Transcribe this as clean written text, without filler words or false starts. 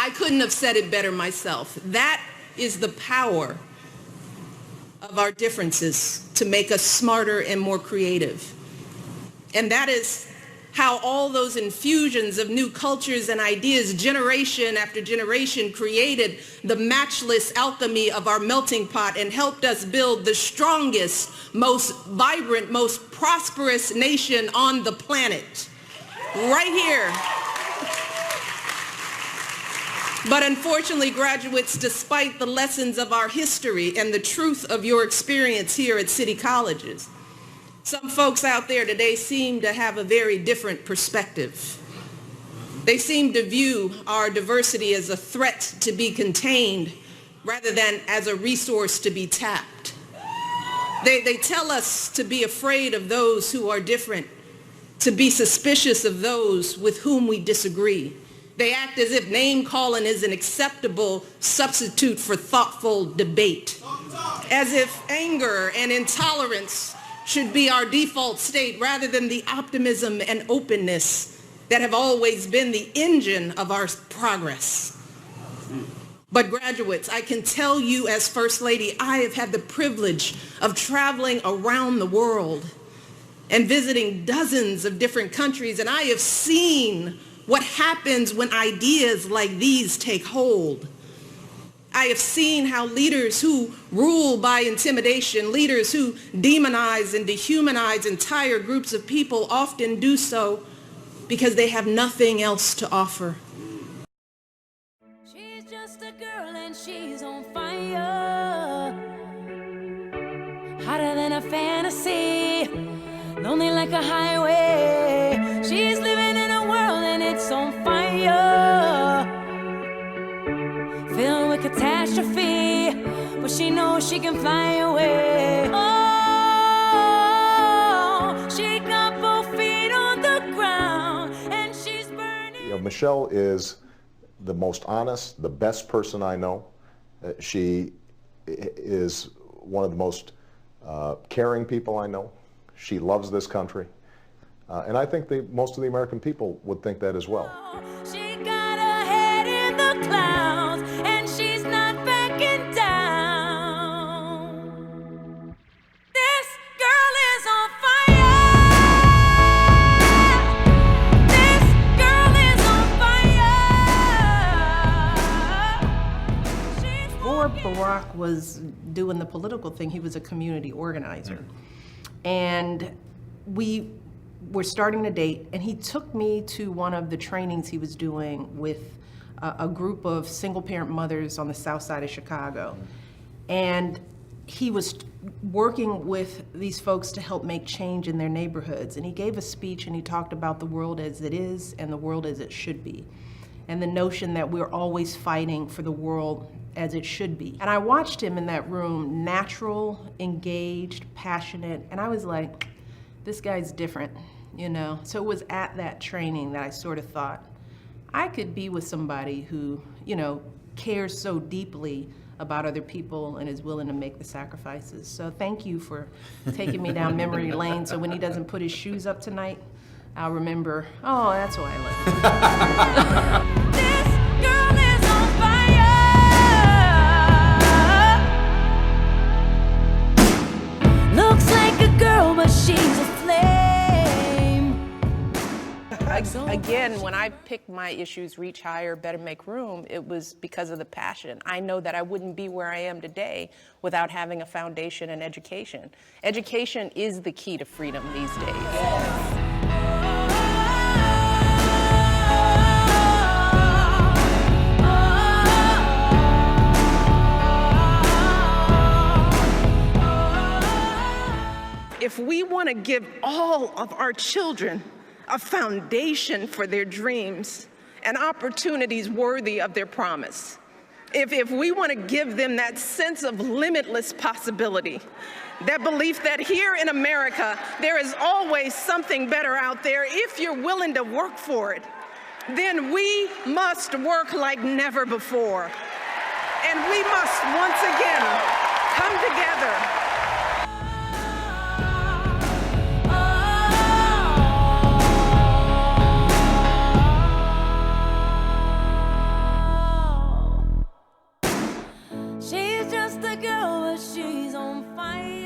I couldn't have said it better myself. That is the power of our differences to make us smarter and more creative. And that is how all those infusions of new cultures and ideas, generation after generation, created the matchless alchemy of our melting pot and helped us build the strongest, most vibrant, most prosperous nation on the planet. Right here. But unfortunately, graduates, despite the lessons of our history and the truth of your experience here at City Colleges, some folks out there today seem to have a very different perspective. They seem to view our diversity as a threat to be contained rather than as a resource to be tapped. They tell us to be afraid of those who are different, to be suspicious of those with whom we disagree. They act as if name-calling is an acceptable substitute for thoughtful debate, as if anger and intolerance should be our default state rather than the optimism and openness that have always been the engine of our progress. But graduates, I can tell you as First Lady, I have had the privilege of traveling around the world and visiting dozens of different countries, and I have seen what happens when ideas like these take hold. I have seen how leaders who rule by intimidation, leaders who demonize and dehumanize entire groups of people often do so because they have nothing else to offer. She's just a girl and she's on fire, hotter than a fantasy, lonely like a highway. She's living in a world and it's on fire, filled with catastrophe, but she knows she can fly away. Oh, she got both feet on the ground and she's burning. You know, Michelle is the most honest, the best person I know. She is one of the most caring people I know. She loves this country. And I think most of the American people would think that as well. She got her head in the clouds and she's not backing down. This girl is on fire. This girl is on fire. Before Barack was doing the political thing, he was a community organizer. And we were starting to date, and he took me to one of the trainings he was doing with a group of single-parent mothers on the south side of Chicago. And he was working with these folks to help make change in their neighborhoods. And he gave a speech and he talked about the world as it is and the world as it should be. And the notion that we're always fighting for the world as it should be. And I watched him in that room, natural, engaged, passionate, and I was like, this guy's different, you know? So it was at that training that I sort of thought, I could be with somebody who, you know, cares so deeply about other people and is willing to make the sacrifices. So thank you for taking me down memory lane, so when he doesn't put his shoes up tonight, I'll remember, oh, that's why I left. This girl is on fire. Looks like a girl, but she's a flame. Again, when I picked my issues, Reach Higher, Better Make Room, it was because of the passion. I know that I wouldn't be where I am today without having a foundation in education. Education is the key to freedom these days. If we want to give all of our children a foundation for their dreams and opportunities worthy of their promise, if we want to give them that sense of limitless possibility, that belief that here in America there is always something better out there if you're willing to work for it, then we must work like never before. And we must once again come together. just a girl, but she's on fire.